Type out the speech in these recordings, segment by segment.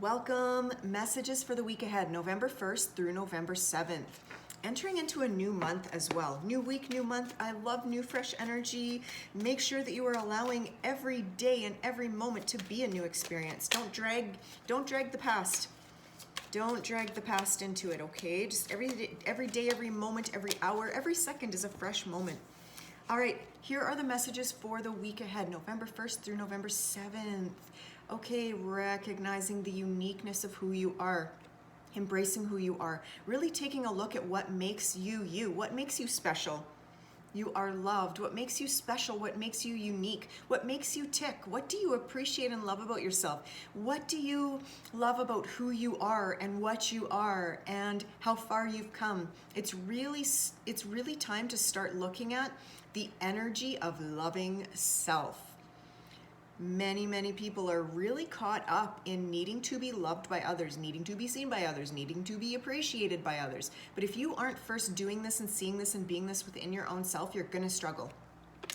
Welcome. Messages for the week ahead, November 1st through November 7th. Entering into a new month as well. New week, new month. I love new, fresh energy. Make sure that you are allowing every day and every moment to be a new experience. Don't drag the past. Don't drag the past into it, okay? Just every day, every moment, every hour, every second is a fresh moment. All right, here are the messages for the week ahead, November 1st through November 7th. Okay, recognizing the uniqueness of who you are, embracing who you are, really taking a look at what makes you you, what makes you special. You are loved. What makes you special? What makes you unique? What makes you tick? What do you appreciate and love about yourself? What do you love about who you are and what you are and how far you've come? It's really time to start looking at the energy of loving self. Many people are really caught up in needing to be loved by others, needing to be seen by others, needing to be appreciated by others. But if you aren't first doing this and seeing this and being this within your own self, you're gonna struggle.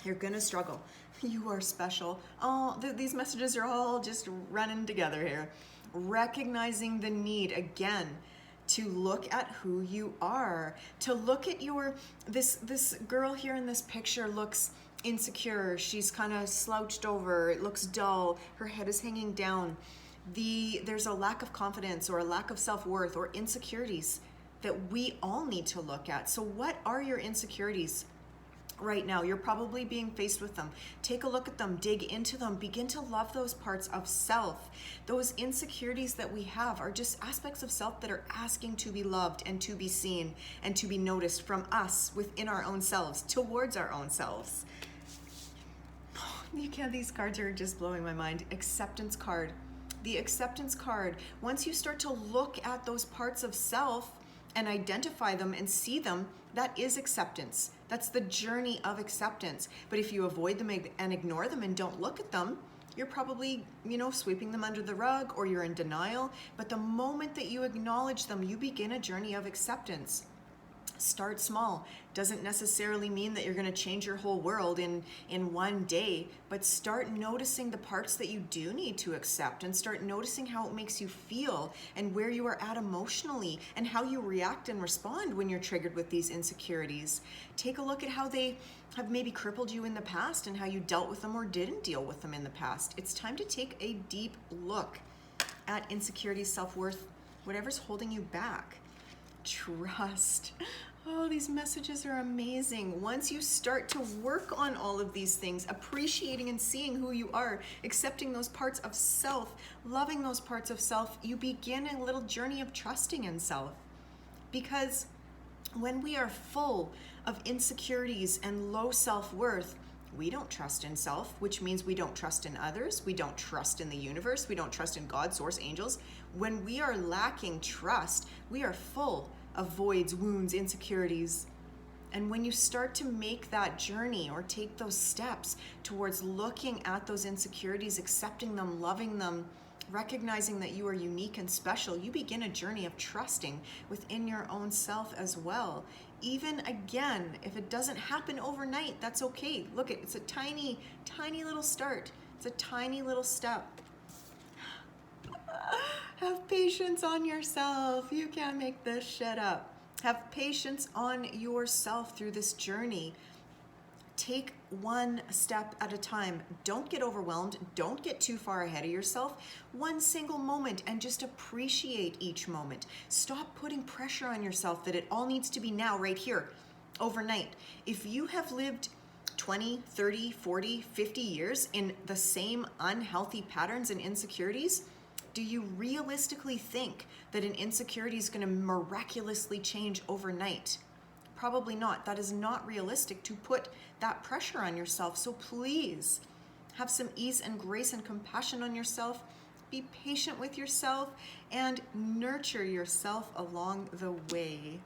You're gonna struggle. You are special. Oh, these messages are all just running together here. Recognizing the need, again, to look at who you are, to look at this girl here in this picture looks insecure. She's kind of slouched over. It looks dull. Her head is hanging down. There's a lack of confidence or a lack of self-worth or insecurities that we all need to look at. So what are your insecurities right now? You're probably being faced with them. Take a look at them, dig into them, begin to love those parts of self. Those insecurities that we have are just aspects of self that are asking to be loved and to be seen and to be noticed from us within our own selves, towards our own selves. These cards are just blowing my mind. Acceptance card. The acceptance card. Once you start to look at those parts of self and identify them and see them, that is acceptance. That's the journey of acceptance. But if you avoid them and ignore them and don't look at them, you're probably, sweeping them under the rug or you're in denial. But the moment that you acknowledge them, you begin a journey of acceptance. Start small. Doesn't necessarily mean that you're going to change your whole world in one day, but start noticing the parts that you do need to accept and start noticing how it makes you feel and where you are at emotionally and how you react and respond when you're triggered with these insecurities. Take a look at how they have maybe crippled you in the past and how you dealt with them or didn't deal with them in the past. It's time to take a deep look at insecurities, self-worth, whatever's holding you back. Trust. Oh, these messages are amazing. Once you start to work on all of these things, appreciating and seeing who you are, accepting those parts of self, loving those parts of self, you begin a little journey of trusting in self. Because when we are full of insecurities and low self-worth, we don't trust in self, which means we don't trust in others. We don't trust in the universe. We don't trust in God, source, angels. When we are lacking trust, we are full of voids, wounds, insecurities. And when you start to make that journey or take those steps towards looking at those insecurities, accepting them, loving them, recognizing that you are unique and special, you begin a journey of trusting within your own self as well. Even again, if it doesn't happen overnight, that's okay. Look, it's a tiny little start. It's a tiny little step. Have patience on yourself. You can't make this shit up. Have patience on yourself through this journey. Take one step at a time. Don't get overwhelmed. Don't get too far ahead of yourself. One single moment and just appreciate each moment. Stop putting pressure on yourself that it all needs to be now, right here, overnight. If you have lived 20, 30, 40, 50 years in the same unhealthy patterns and insecurities, do you realistically think that an insecurity is going to miraculously change overnight? Probably not. That is not realistic to put that pressure on yourself. So please have some ease and grace and compassion on yourself. Be patient with yourself and nurture yourself along the way.